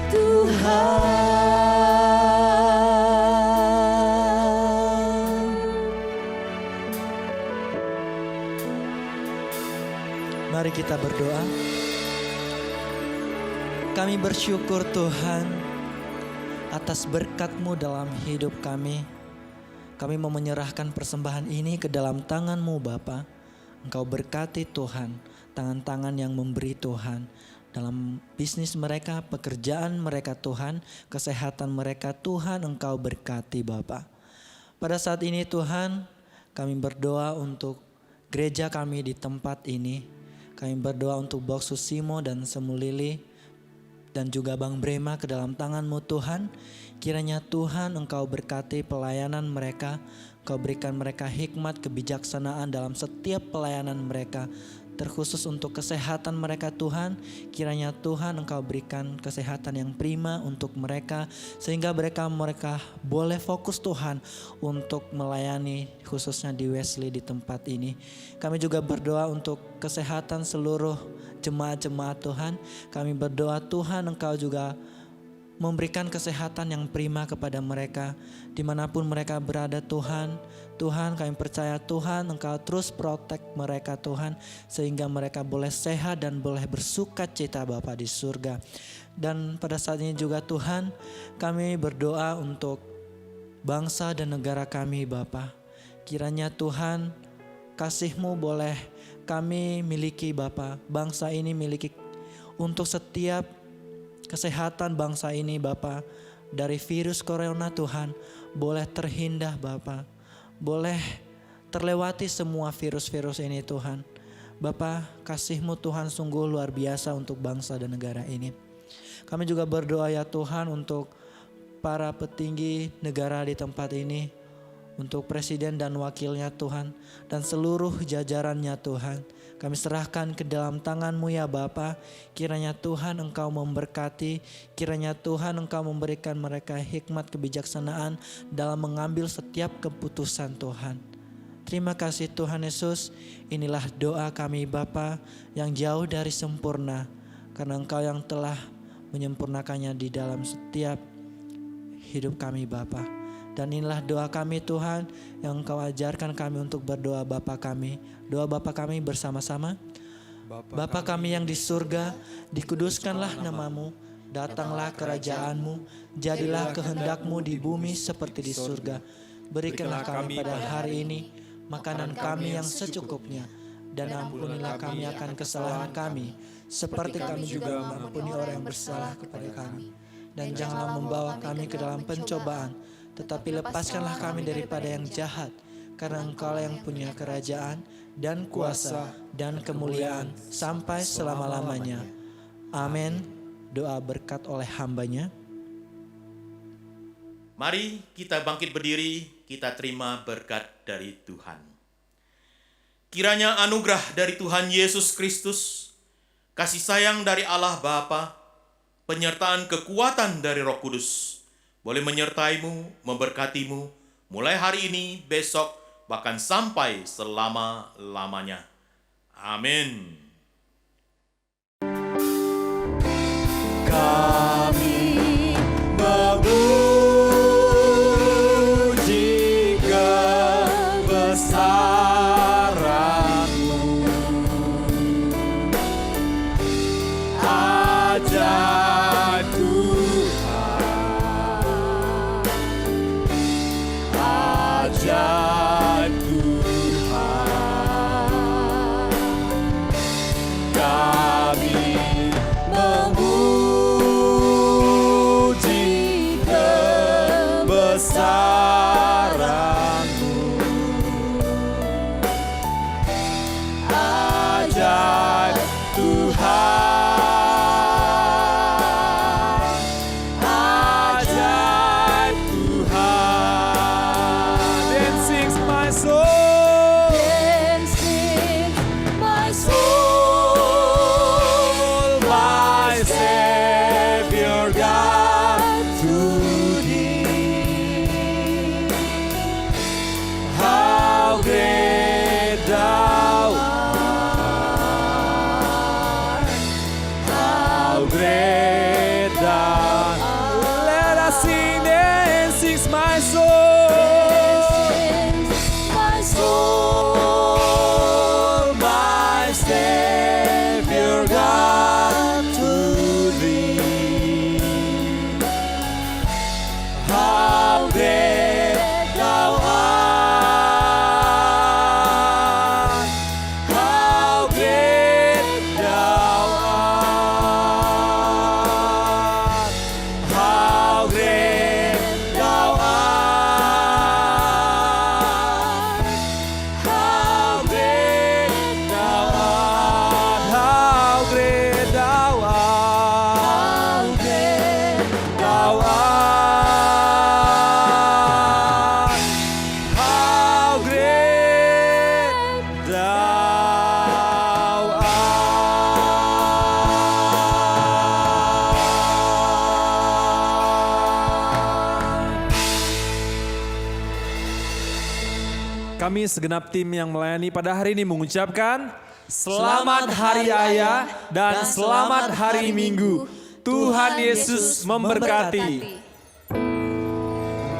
Tuhan. Mari kita berdoa. Kami bersyukur Tuhan, atas berkat-Mu dalam hidup kami. Kami mau menyerahkan persembahan ini ke dalam tangan-Mu Bapa. Engkau berkati Tuhan, tangan-tangan yang memberi Tuhan. Dalam bisnis mereka, pekerjaan mereka Tuhan, kesehatan mereka Tuhan Engkau berkati Bapa. Pada saat ini Tuhan, kami berdoa untuk gereja kami di tempat ini. Kami berdoa untuk Bok Susimo dan Semulili dan juga Bang Brema ke dalam tangan-Mu Tuhan. Kiranya Tuhan Engkau berkati pelayanan mereka. Engkau berikan mereka hikmat, kebijaksanaan dalam setiap pelayanan mereka. Terkhusus untuk kesehatan mereka Tuhan, kiranya Tuhan Engkau berikan kesehatan yang prima untuk mereka, sehingga mereka boleh fokus Tuhan untuk melayani khususnya di Wesley di tempat ini. Kami juga berdoa untuk kesehatan seluruh jemaat-jemaat Tuhan. Kami berdoa Tuhan Engkau juga memberikan kesehatan yang prima kepada mereka dimanapun mereka berada Tuhan. Tuhan, kami percaya Tuhan Engkau terus protect mereka Tuhan, sehingga mereka boleh sehat dan boleh bersuka cita Bapa di surga. Dan pada saat ini juga Tuhan, kami berdoa untuk bangsa dan negara kami Bapa. Kiranya Tuhan kasih-Mu boleh kami miliki Bapa, bangsa ini miliki untuk setiap kesehatan bangsa ini Bapa, dari virus corona Tuhan boleh terhindar Bapa, boleh terlewati semua virus-virus ini Tuhan. Bapa, kasih-Mu Tuhan sungguh luar biasa untuk bangsa dan negara ini. Kami juga berdoa ya Tuhan untuk para petinggi negara di tempat ini, untuk presiden dan wakilnya Tuhan, dan seluruh jajarannya Tuhan. Kami serahkan ke dalam tangan-Mu ya Bapa. Kiranya Tuhan Engkau memberkati, kiranya Tuhan Engkau memberikan mereka hikmat kebijaksanaan dalam mengambil setiap keputusan Tuhan. Terima kasih Tuhan Yesus. Inilah doa kami Bapa yang jauh dari sempurna, karena Engkau yang telah menyempurnakannya di dalam setiap hidup kami Bapa. Dan inilah doa kami Tuhan yang Engkau ajarkan kami untuk berdoa Bapa kami. Doa Bapa kami bersama-sama. Bapa kami yang di surga, dikuduskanlah nama-Mu, datanglah kerajaan-Mu, jadilah kehendak-Mu di bumi seperti di surga. Berikanlah kami pada hari ini makanan kami yang secukupnya, dan ampunilah kami akan kesalahan kami, seperti kami juga mengampuni orang yang bersalah kepada kami. Dan janganlah membawa kami ke dalam pencobaan, tetapi lepaskanlah kami daripada yang jahat, karena Engkau yang punya kerajaan dan kuasa dan kemuliaan sampai selama-lamanya. Amin. Doa berkat oleh hamba-Nya. Mari kita bangkit berdiri, kita terima berkat dari Tuhan. Kiranya anugerah dari Tuhan Yesus Kristus, kasih sayang dari Allah Bapa, penyertaan kekuatan dari Roh Kudus boleh menyertaimu, memberkatimu, mulai hari ini, besok, bahkan sampai selama-lamanya. Amin. Kami memuji kebesaran-Mu, ajaib Tuhan, ajaib Tuhan. Kami segenap tim yang melayani pada hari ini mengucapkan Selamat Hari Ayah dan Selamat Hari Minggu. Tuhan Yesus memberkati.